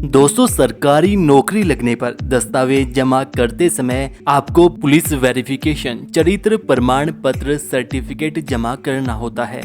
दोस्तों, सरकारी नौकरी लगने पर दस्तावेज जमा करते समय आपको पुलिस वेरिफिकेशन चरित्र प्रमाण पत्र सर्टिफिकेट जमा करना होता है,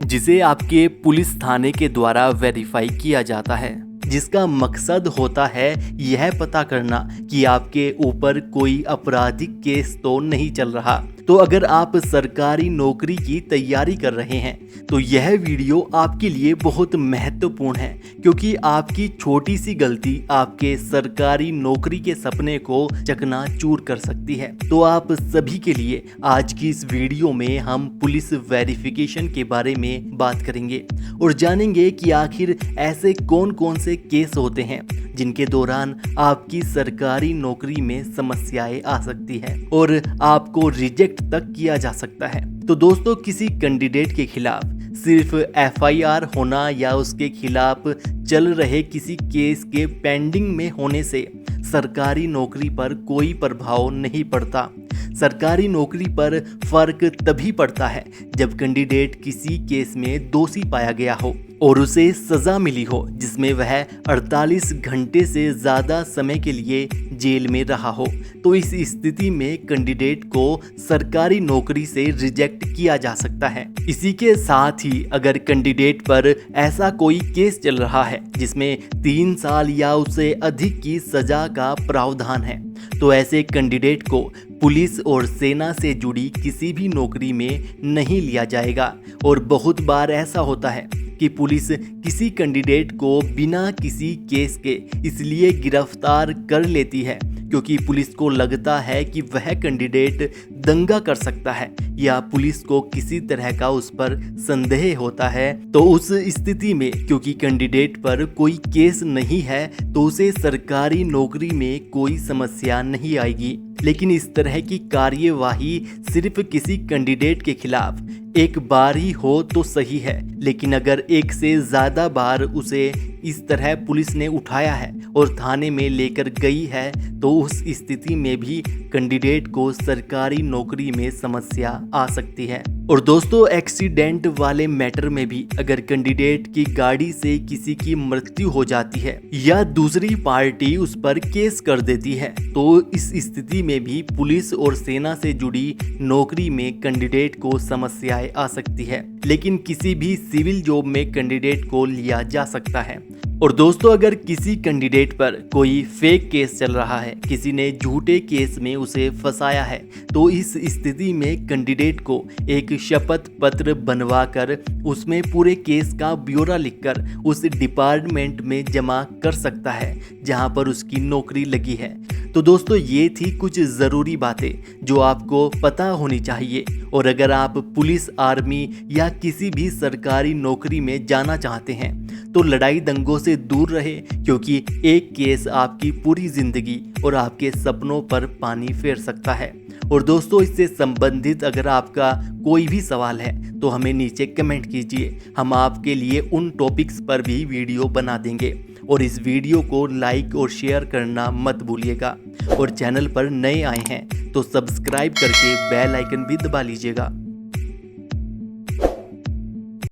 जिसे आपके पुलिस थाने के द्वारा वेरीफाई किया जाता है, जिसका मकसद होता है यह पता करना कि आपके ऊपर कोई आपराधिक केस तो नहीं चल रहा। तो अगर आप सरकारी नौकरी की तैयारी कर रहे हैं तो यह वीडियो आपके लिए बहुत महत्वपूर्ण है, क्योंकि आपकी छोटी सी गलती आपके सरकारी नौकरी के सपने को चकनाचूर कर सकती है। तो आप सभी के लिए आज की इस वीडियो में हम पुलिस वेरिफिकेशन के बारे में बात करेंगे और जानेंगे कि आखिर ऐसे कौन कौन से केस होते हैं जिनके दौरान आपकी सरकारी नौकरी में समस्याएं आ सकती है और आपको रिजेक्ट तक किया जा सकता है। तो दोस्तों, किसी कैंडिडेट के खिलाफ सिर्फ एफआईआर होना या उसके खिलाफ चल रहे किसी केस के पेंडिंग में होने से सरकारी नौकरी पर कोई प्रभाव नहीं पड़ता। सरकारी नौकरी पर फर्क तभी पड़ता है जब कैंडिडेट किसी केस में दोषी पाया गया हो और उसे सजा मिली हो जिसमें वह 48 घंटे से ज़्यादा समय के लिए जेल में रहा हो। तो इस स्थिति में कैंडिडेट को सरकारी नौकरी से रिजेक्ट किया जा सकता है। इसी के साथ ही अगर कैंडिडेट पर ऐसा कोई केस चल रहा है जिसमें 3 साल या उससे अधिक की सजा का प्रावधान है, तो ऐसे कैंडिडेट को पुलिस और सेना से जुड़ी किसी भी नौकरी में नहीं लिया जाएगा। और बहुत बार ऐसा होता है कि पुलिस किसी कैंडिडेट को बिना किसी केस के इसलिए गिरफ्तार कर लेती है क्योंकि पुलिस को लगता है कि वह कैंडिडेट दंगा कर सकता है या पुलिस को किसी तरह का उस पर संदेह होता है। तो उस स्थिति में क्योंकि कैंडिडेट पर कोई केस नहीं है तो उसे सरकारी नौकरी में कोई समस्या नहीं आएगी। लेकिन इस तरह की कार्यवाही सिर्फ किसी कैंडिडेट के खिलाफ एक बार ही हो तो सही है, लेकिन अगर एक से ज़्यादा बार उसे इस तरह पुलिस ने उठाया है और थाने में लेकर गई है तो उस स्थिति में भी कैंडिडेट को सरकारी नौकरी में समस्या आ सकती है। और दोस्तों, एक्सीडेंट वाले मैटर में भी अगर कैंडिडेट की गाड़ी से किसी की मृत्यु हो जाती है या दूसरी पार्टी उस पर केस कर देती है तो इस स्थिति में भी पुलिस और सेना से जुड़ी नौकरी में कैंडिडेट को समस्याएं आ सकती है, लेकिन किसी भी सिविल जॉब में कैंडिडेट को लिया जा सकता है। और दोस्तों, अगर किसी कैंडिडेट पर कोई फेक केस चल रहा है, किसी ने झूठे केस में उसे फंसाया है, तो इस स्थिति में कैंडिडेट को एक शपथ पत्र बनवाकर उसमें पूरे केस का ब्यौरा लिखकर उस डिपार्टमेंट में जमा कर सकता है जहां पर उसकी नौकरी लगी है। तो दोस्तों, ये थी कुछ ज़रूरी बातें जो आपको पता होनी चाहिए। और अगर आप पुलिस, आर्मी या किसी भी सरकारी नौकरी में जाना चाहते हैं तो लड़ाई दंगों से दूर रहे, क्योंकि एक केस आपकी पूरी जिंदगी और आपके सपनों पर पानी फेर सकता है। और दोस्तों, इससे संबंधित अगर आपका कोई भी सवाल है तो हमें नीचे कमेंट कीजिए, हम आपके लिए उन टॉपिक्स पर भी वीडियो बना देंगे। और इस वीडियो को लाइक और शेयर करना मत भूलिएगा। और चैनल पर नए आए हैं तो सब्सक्राइब करके बेल आइकन भी दबा लीजिएगा।